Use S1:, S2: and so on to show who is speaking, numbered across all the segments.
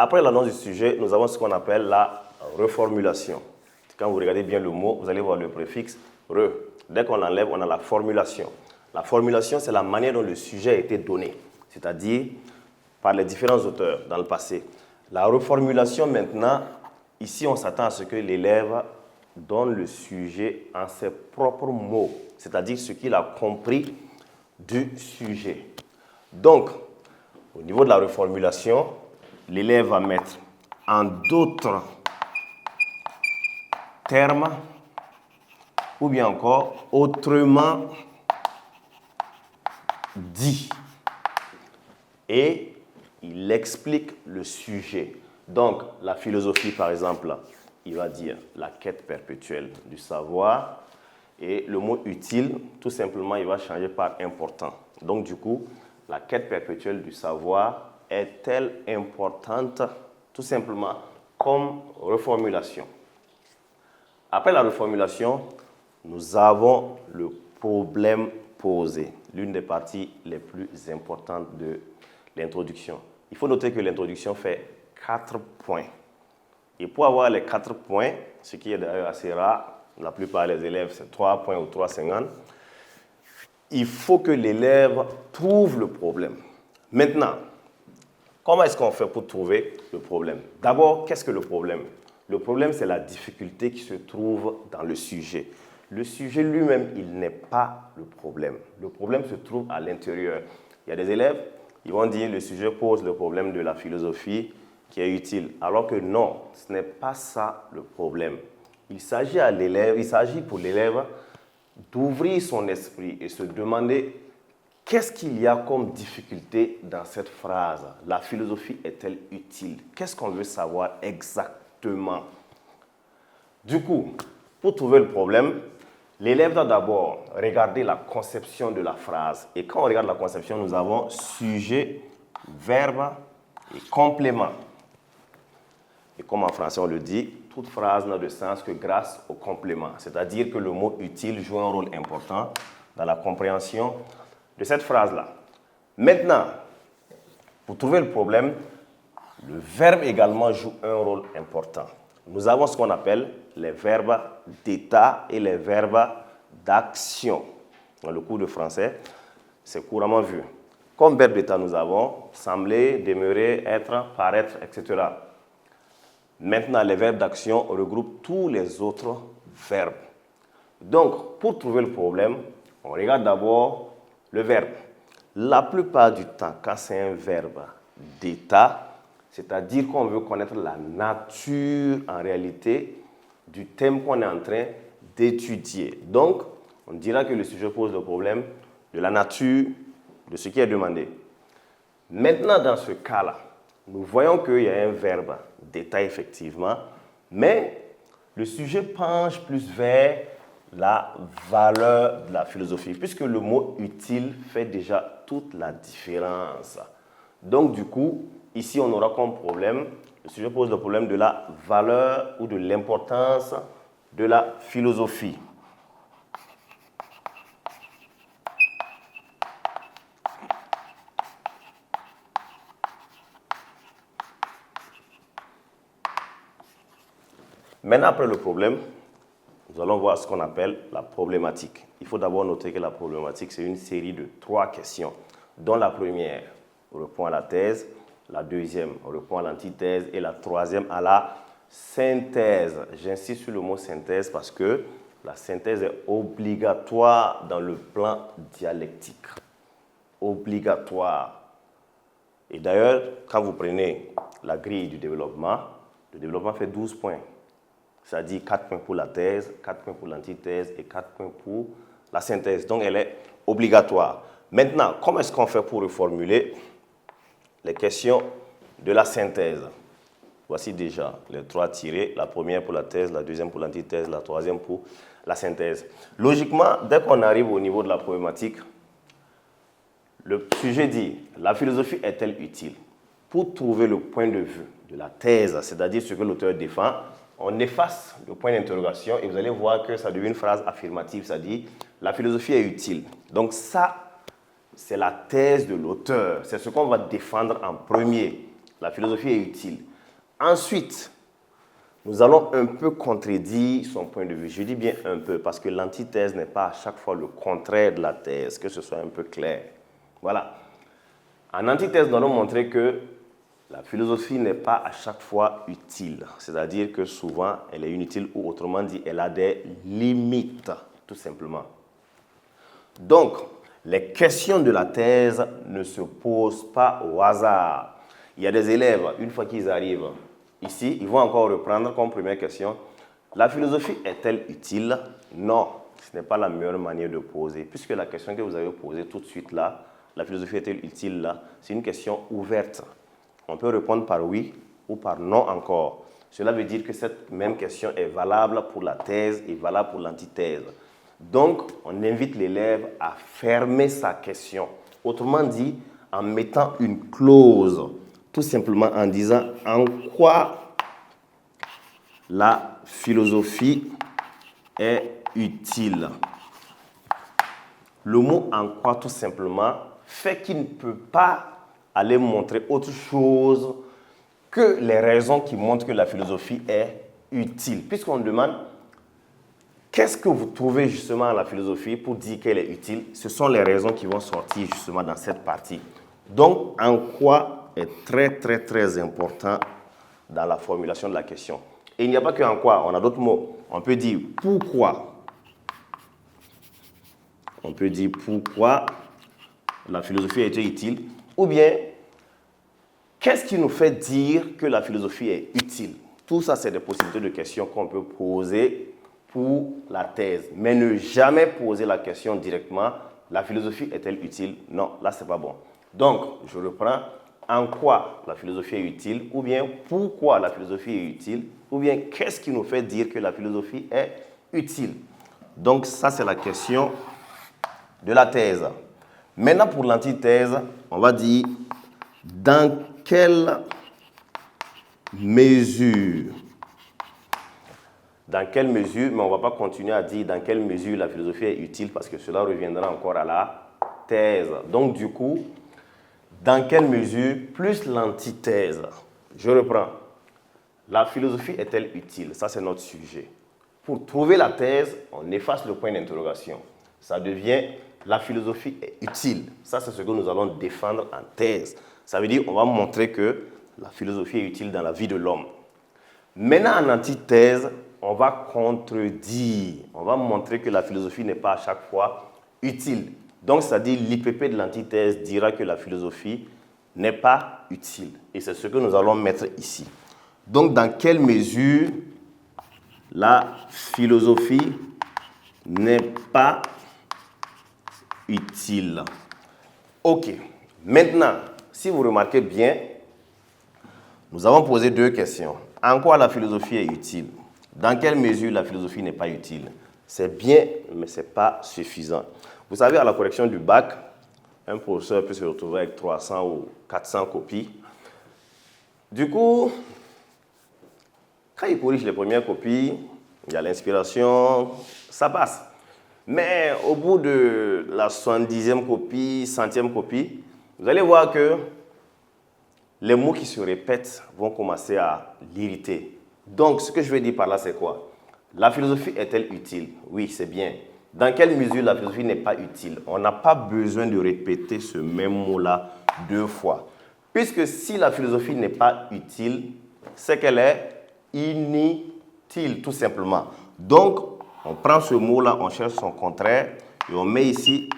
S1: Après l'annonce du sujet, nous avons ce qu'on appelle la reformulation. Quand vous regardez bien le mot, vous allez voir le préfixe « re ». Dès qu'on l'enlève, on a la formulation. La formulation, c'est la manière dont le sujet a été donné, c'est-à-dire par les différents auteurs dans le passé. La reformulation, maintenant, ici, on s'attend à ce que l'élève donne le sujet en ses propres mots, c'est-à-dire ce qu'il a compris du sujet. Donc, au niveau de la reformulation, l'élève va mettre en d'autres termes ou bien encore autrement dit. Et il explique le sujet. Donc, la philosophie, par exemple, il va dire la quête perpétuelle du savoir. Et le mot utile, tout simplement, il va changer par important. Donc, du coup, la quête perpétuelle du savoir est-elle importante, tout simplement, comme reformulation. Après la reformulation, nous avons le problème posé, l'une des parties les plus importantes de l'introduction. Il faut noter que l'introduction fait 4 points. Et pour avoir les 4 points, ce qui est d'ailleurs assez rare, la plupart des élèves, c'est 3 points ou 3,50, il faut que l'élève trouve le problème. Maintenant, comment est-ce qu'on fait pour trouver le problème? D'abord, qu'est-ce que le problème? Le problème, c'est la difficulté qui se trouve dans le sujet. Le sujet lui-même, il n'est pas le problème. Le problème se trouve à l'intérieur. Il y a des élèves, ils vont dire le sujet pose le problème de la philosophie qui est utile. Alors que non, ce n'est pas ça le problème. Il s'agit pour l'élève d'ouvrir son esprit et se demander qu'est-ce qu'il y a comme difficulté dans cette phrase? La philosophie est-elle utile? Qu'est-ce qu'on veut savoir exactement? Du coup, pour trouver le problème, l'élève doit d'abord regarder la conception de la phrase. Et quand on regarde la conception, nous avons sujet, verbe et complément. Et comme en français on le dit, toute phrase n'a de sens que grâce au complément. C'est-à-dire que le mot utile joue un rôle important dans la compréhension de cette phrase-là. Maintenant, pour trouver le problème, le verbe également joue un rôle important. Nous avons ce qu'on appelle les verbes d'état et les verbes d'action. Dans le cours de français, c'est couramment vu. Comme verbe d'état, nous avons sembler, demeurer, être, paraître, etc. Maintenant, les verbes d'action regroupent tous les autres verbes. Donc, pour trouver le problème, on regarde d'abord le verbe. La plupart du temps, quand c'est un verbe d'état, c'est-à-dire qu'on veut connaître la nature, en réalité, du thème qu'on est en train d'étudier. Donc, on dira que le sujet pose le problème de la nature de ce qui est demandé. Maintenant, dans ce cas-là, nous voyons qu'il y a un verbe d'état, effectivement, mais le sujet penche plus vers la valeur de la philosophie, puisque le mot utile fait déjà toute la différence. Donc, du coup, ici, on aura comme problème, le sujet pose le problème de la valeur ou de l'importance de la philosophie. Maintenant, après le problème, nous allons voir ce qu'on appelle la problématique. Il faut d'abord noter que la problématique, c'est une série de 3 questions, dont la première répond à la thèse, la deuxième répond à l'antithèse et la troisième à la synthèse. J'insiste sur le mot synthèse parce que la synthèse est obligatoire dans le plan dialectique. Obligatoire. Et d'ailleurs, quand vous prenez la grille du développement, le développement fait 12 points. C'est-à-dire 4 points pour la thèse, 4 points pour l'antithèse et 4 points pour la synthèse. Donc, elle est obligatoire. Maintenant, comment est-ce qu'on fait pour reformuler les questions de la synthèse? Voici déjà les 3 tirés. La première pour la thèse, la deuxième pour l'antithèse, la troisième pour la synthèse. Logiquement, dès qu'on arrive au niveau de la problématique, le sujet dit « La philosophie est-elle utile ?» Pour trouver le point de vue de la thèse, c'est-à-dire ce que l'auteur défend, on efface le point d'interrogation et vous allez voir que ça devient une phrase affirmative, c'est-à-dire « La philosophie est utile ». Donc ça, c'est la thèse de l'auteur. C'est ce qu'on va défendre en premier. La philosophie est utile. Ensuite, nous allons un peu contredire son point de vue. Je dis bien un peu parce que l'antithèse n'est pas à chaque fois le contraire de la thèse, que ce soit un peu clair. Voilà. En antithèse, nous allons montrer que la philosophie n'est pas à chaque fois utile. C'est-à-dire que souvent, elle est inutile ou autrement dit, elle a des limites, tout simplement. Donc, les questions de la thèse ne se posent pas au hasard. Il y a des élèves, une fois qu'ils arrivent ici, ils vont encore reprendre comme première question, la philosophie est-elle utile? Non, ce n'est pas la meilleure manière de poser, puisque la question que vous avez posée tout de suite là, la philosophie est-elle utile là, c'est une question ouverte. On peut répondre par oui ou par non encore. Cela veut dire que cette même question est valable pour la thèse et valable pour l'antithèse. Donc, on invite l'élève à fermer sa question. Autrement dit, en mettant une clause, tout simplement en disant en quoi la philosophie est utile. Le mot en quoi, tout simplement, fait qu'il ne peut pas aller montrer autre chose que les raisons qui montrent que la philosophie est utile. Puisqu'on demande qu'est-ce que vous trouvez justement à la philosophie pour dire qu'elle est utile, ce sont les raisons qui vont sortir justement dans cette partie. Donc, en quoi est très important dans la formulation de la question. Et il n'y a pas que en quoi, on a d'autres mots. On peut dire pourquoi. On peut dire pourquoi la philosophie a été utile. Ou bien, qu'est-ce qui nous fait dire que la philosophie est utile? Tout ça, c'est des possibilités de questions qu'on peut poser pour la thèse. Mais ne jamais poser la question directement, la philosophie est-elle utile? Non, là, ce n'est pas bon. Donc, je reprends. En quoi la philosophie est utile? Ou bien, pourquoi la philosophie est utile? Ou bien, qu'est-ce qui nous fait dire que la philosophie est utile? Donc, ça, c'est la question de la thèse. Maintenant, pour l'antithèse, on va dire dans quelle mesure, mais on ne va pas continuer à dire dans quelle mesure la philosophie est utile parce que cela reviendra encore à la thèse. Donc, du coup, dans quelle mesure plus l'antithèse? Je reprends. La philosophie est-elle utile? Ça, c'est notre sujet. Pour trouver la thèse, on efface le point d'interrogation. Ça devient la philosophie est utile. Ça, c'est ce que nous allons défendre en thèse. Ça veut dire qu'on va montrer que la philosophie est utile dans la vie de l'homme. Maintenant, en antithèse, on va contredire. On va montrer que la philosophie n'est pas à chaque fois utile. Donc, c'est-à-dire l'IPP de l'antithèse dira que la philosophie n'est pas utile. Et c'est ce que nous allons mettre ici. Donc, dans quelle mesure la philosophie n'est pas utile? Ok. Maintenant, si vous remarquez bien, nous avons posé deux questions. En quoi la philosophie est utile? Dans quelle mesure la philosophie n'est pas utile? C'est bien, mais ce n'est pas suffisant. Vous savez, à la correction du bac, un professeur peut se retrouver avec 300 ou 400 copies. Du coup, quand il corrige les premières copies, il y a l'inspiration, ça passe. Mais au bout de la 70e copie, 100e copie, vous allez voir que les mots qui se répètent vont commencer à l'irriter. Donc, ce que je veux dire par là, c'est quoi? La philosophie est-elle utile? Oui, c'est bien. Dans quelle mesure la philosophie n'est pas utile? On n'a pas besoin de répéter ce même mot-là deux fois. Puisque si la philosophie n'est pas utile, c'est qu'elle est inutile, tout simplement. Donc, on prend ce mot-là, on cherche son contraire et on met ici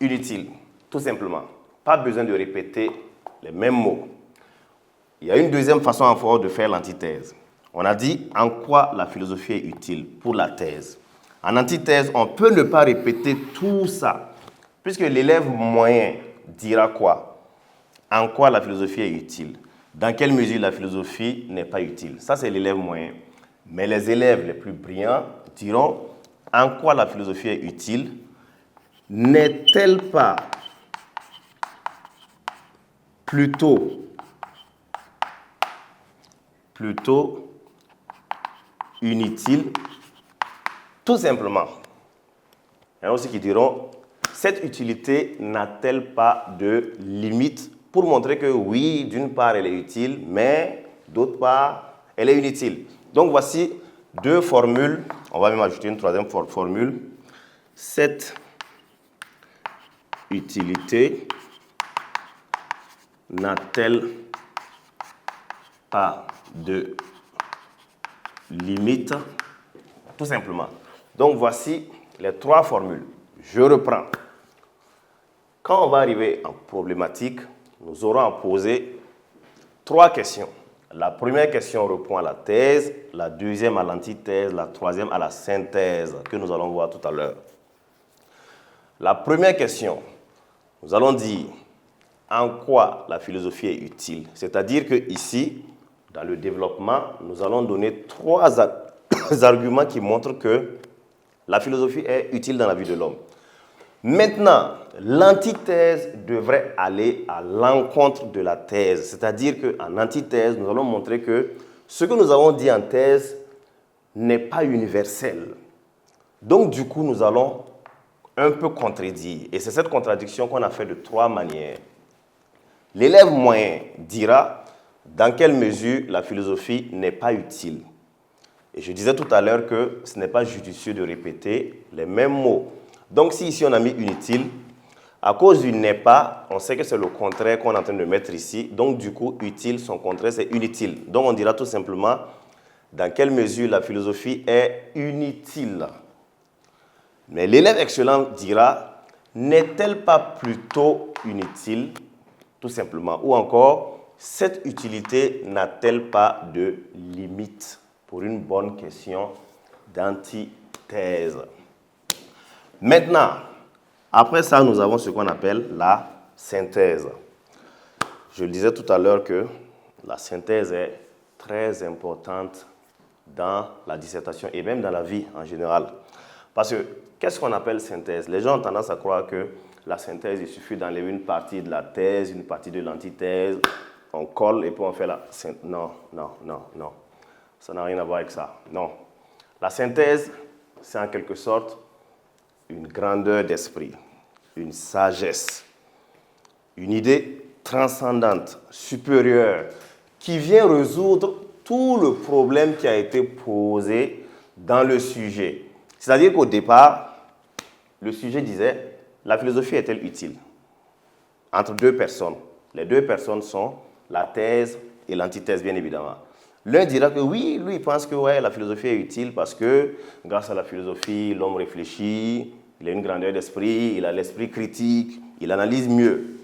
S1: inutile, tout simplement. Pas besoin de répéter les mêmes mots. Il y a une deuxième façon encore de faire l'antithèse. On a dit en quoi la philosophie est utile pour la thèse. En antithèse, on peut ne pas répéter tout ça, puisque l'élève moyen dira quoi? En quoi la philosophie est utile? Dans quelle mesure la philosophie n'est pas utile? Ça, c'est l'élève moyen. Mais les élèves les plus brillants diront en quoi la philosophie est utile? N'est-elle pas plutôt inutile? Tout simplement. Il y en a aussi qui diront cette utilité n'a-t-elle pas de limite pour montrer que oui, d'une part, elle est utile, mais d'autre part, elle est inutile. Donc, voici deux formules. On va même ajouter une troisième formule. Cette utilité n'a-t-elle pas de limite? Tout simplement. Donc, voici les trois formules. Je reprends. Quand on va arriver en problématique, nous aurons à poser trois questions. La première question répond à la thèse, la deuxième à l'antithèse, la troisième à la synthèse, que nous allons voir tout à l'heure. La première question, nous allons dire en quoi la philosophie est utile. C'est-à-dire que ici, dans le développement, nous allons donner trois arguments qui montrent que la philosophie est utile dans la vie de l'homme. Maintenant, l'antithèse devrait aller à l'encontre de la thèse. C'est-à-dire qu'en antithèse, nous allons montrer que ce que nous avons dit en thèse n'est pas universel. Donc, du coup, nous allons un peu contredire. Et c'est cette contradiction qu'on a fait de trois manières. L'élève moyen dira dans quelle mesure la philosophie n'est pas utile. Et je disais tout à l'heure que ce n'est pas judicieux de répéter les mêmes mots. Donc, si ici on a mis inutile, à cause du n'est pas, on sait que c'est le contraire qu'on est en train de mettre ici. Donc, du coup, utile, son contraire, c'est inutile. Donc, on dira tout simplement dans quelle mesure la philosophie est inutile. Mais l'élève excellent dira, n'est-elle pas plutôt inutile, tout simplement? Ou encore, cette utilité n'a-t-elle pas de limite? Pour une bonne question d'antithèse. Maintenant, après ça, nous avons ce qu'on appelle la synthèse. Je le disais tout à l'heure que la synthèse est très importante dans la dissertation et même dans la vie en général. Parce que, qu'est-ce qu'on appelle synthèse? Les gens ont tendance à croire que la synthèse, il suffit d'enlever une partie de la thèse, une partie de l'antithèse, on colle et puis on fait la synthèse. Non, non, non, non. Ça n'a rien à voir avec ça. Non. La synthèse, c'est en quelque sorte une grandeur d'esprit, une sagesse, une idée transcendante, supérieure, qui vient résoudre tout le problème qui a été posé dans le sujet. C'est-à-dire qu'au départ, le sujet disait, la philosophie est-elle utile? Entre deux personnes. Les deux personnes sont la thèse et l'antithèse, bien évidemment. L'un dira que oui, lui, il pense que ouais, la philosophie est utile parce que grâce à la philosophie, l'homme réfléchit, il a une grandeur d'esprit, il a l'esprit critique, il analyse mieux.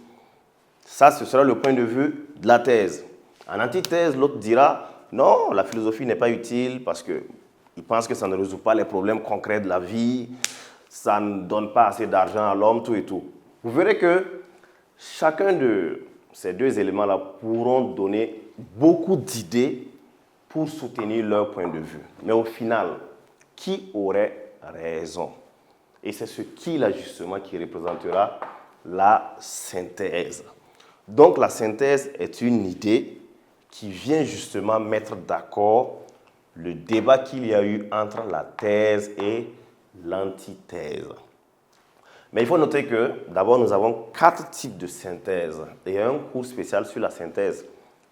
S1: Ça, ce sera le point de vue de la thèse. En antithèse, l'autre dira non, la philosophie n'est pas utile parce qu'il pense que ça ne résout pas les problèmes concrets de la vie, ça ne donne pas assez d'argent à l'homme, tout et tout. Vous verrez que chacun de ces deux éléments-là pourront donner beaucoup d'idées pour soutenir leur point de vue. Mais au final, qui aurait raison? Et c'est ce qui-là, justement, qui représentera la synthèse. Donc, la synthèse est une idée qui vient justement mettre d'accord le débat qu'il y a eu entre la thèse et l'antithèse. Mais il faut noter que, d'abord, nous avons 4 types de synthèse. Et il y a un cours spécial sur la synthèse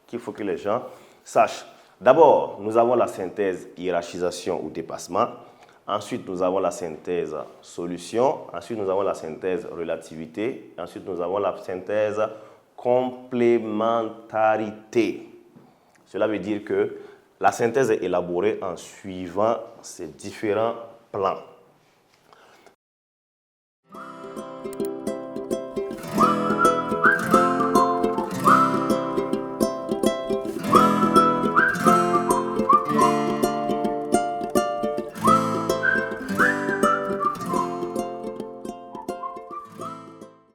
S1: qu'il faut que les gens sachent. D'abord, nous avons la synthèse hiérarchisation ou dépassement. Ensuite, nous avons la synthèse solution. Ensuite, nous avons la synthèse relativité. Ensuite, nous avons la synthèse complémentarité. Cela veut dire que la synthèse est élaborée en suivant ces différents plans.